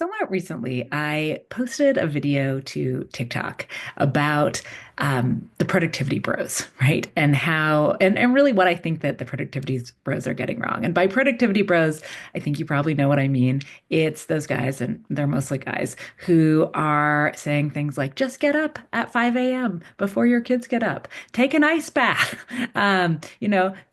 Somewhat recently, I posted a video to TikTok about the productivity bros, right? And really what I think that the productivity bros are getting wrong. And by productivity bros, I think you probably know what I mean. It's those guys, and they're mostly guys, who are saying things like, just get up at 5 a.m. before your kids get up. Take an ice bath.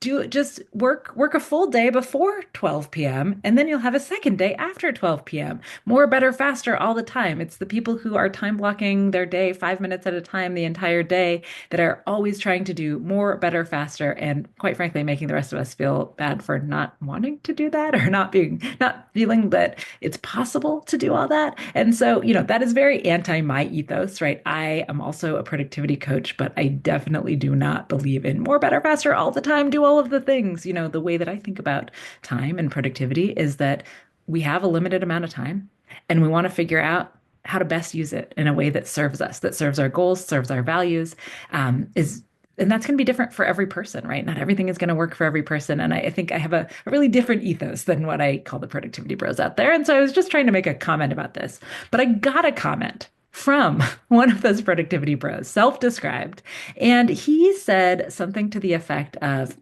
Do just work a full day before 12 p.m. and then you'll have a second day after 12 p.m. More, better, faster all the time. It's the people who are time blocking their day 5 minutes at a time the entire day that are always trying to do more, better, faster, and quite frankly, making the rest of us feel bad for not wanting to do that or not feeling that it's possible to do all that. And so, that is very anti my ethos, right? I am also a productivity coach, but I definitely do not believe in more, better, faster all the time, do all of the things. The way that I think about time and productivity is that we have a limited amount of time and we want to figure out how to best use it in a way that serves us, that serves our goals, serves our values, is and that's going to be different for every person, right? Not everything is going to work for every person. And I think I have a really different ethos than what I call the productivity bros out there. And so I was just trying to make a comment about this, but I got a comment from one of those productivity bros, self-described, and he said something to the effect of,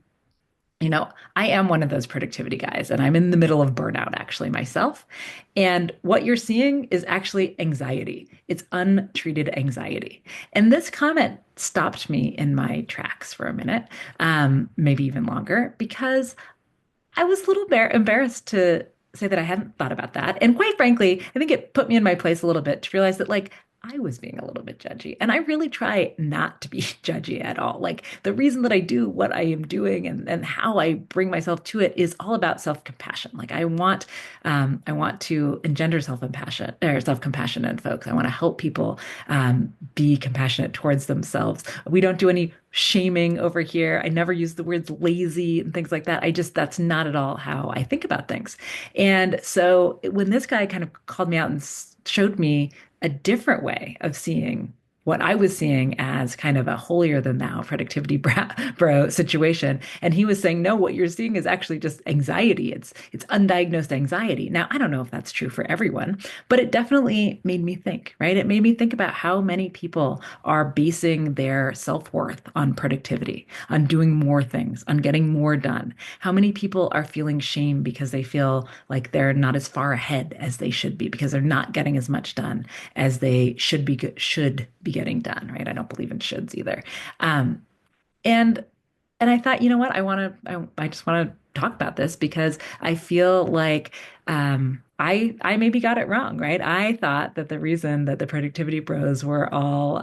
I am one of those productivity guys, and I'm in the middle of burnout actually myself. And what you're seeing is actually anxiety. It's untreated anxiety. And this comment stopped me in my tracks for a minute, maybe even longer, because I was a little embarrassed to say that I hadn't thought about that. And quite frankly, I think it put me in my place a little bit to realize that, like, I was being a little bit judgy. And I really try not to be judgy at all. Like, the reason that I do what I am doing and how I bring myself to it is all about self-compassion. Like, I want to engender self-compassion or self-compassion in folks. I want to help people be compassionate towards themselves. We don't do any shaming over here. I never use the words lazy and things like that. That's not at all how I think about things. And so when this guy kind of called me out and showed me a different way of seeing what I was seeing as kind of a holier than thou productivity bro situation. And he was saying, no, what you're seeing is actually just anxiety. It's undiagnosed anxiety. Now, I don't know if that's true for everyone, but it definitely made me think, right? It made me think about how many people are basing their self-worth on productivity, on doing more things, on getting more done. How many people are feeling shame because they feel like they're not as far ahead as they should be, because they're not getting as much done as they should be getting done, right? I don't believe in shoulds either. Um, and and I thought, you know what? I just want to talk about this because I feel like I maybe got it wrong, right? I thought that the reason that the productivity bros were all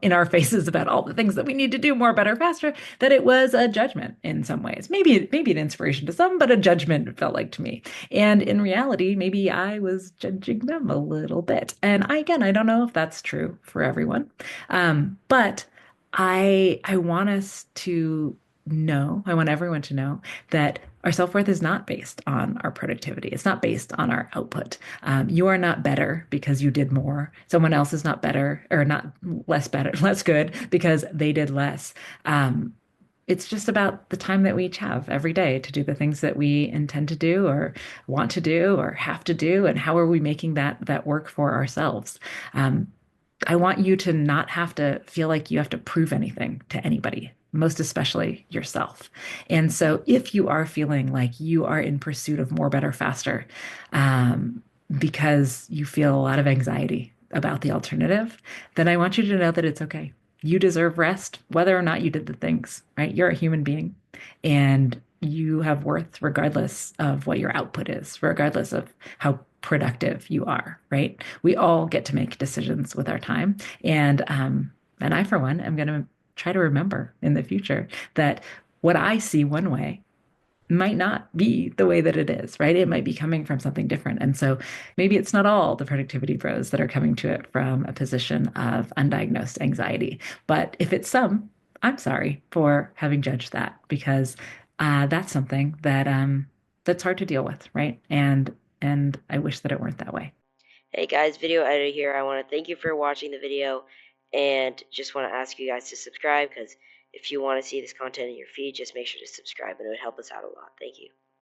in our faces about all the things that we need to do more, better, faster, that it was a judgment in some ways. Maybe an inspiration to some, but a judgment it felt like to me. And in reality, maybe I was judging them a little bit. And again, I don't know if that's true for everyone. But I want us to know, I want everyone to know that our self-worth is not based on our productivity. It's not based on our output. You are not better because you did more. Someone else is not better or not less better, less good because they did less. It's just about the time that we each have every day to do the things that we intend to do or want to do or have to do, and how are we making that work for ourselves. I want you to not have to feel like you have to prove anything to anybody, most especially yourself. And so if you are feeling like you are in pursuit of more, better, faster, because you feel a lot of anxiety about the alternative, then I want you to know that it's okay. You deserve rest, whether or not you did the things, right? You're a human being and you have worth regardless of what your output is, regardless of how productive you are, right? We all get to make decisions with our time. And I, for one, am going to try to remember in the future that what I see one way might not be the way that it is, right? It might be coming from something different. And so maybe it's not all the productivity pros that are coming to it from a position of undiagnosed anxiety. But if it's some, I'm sorry for having judged that because that's something that's hard to deal with, right? And I wish that it weren't that way. Hey guys, video editor here. I want to thank you for watching the video and just want to ask you guys to subscribe because if you want to see this content in your feed, just make sure to subscribe and it would help us out a lot. Thank you.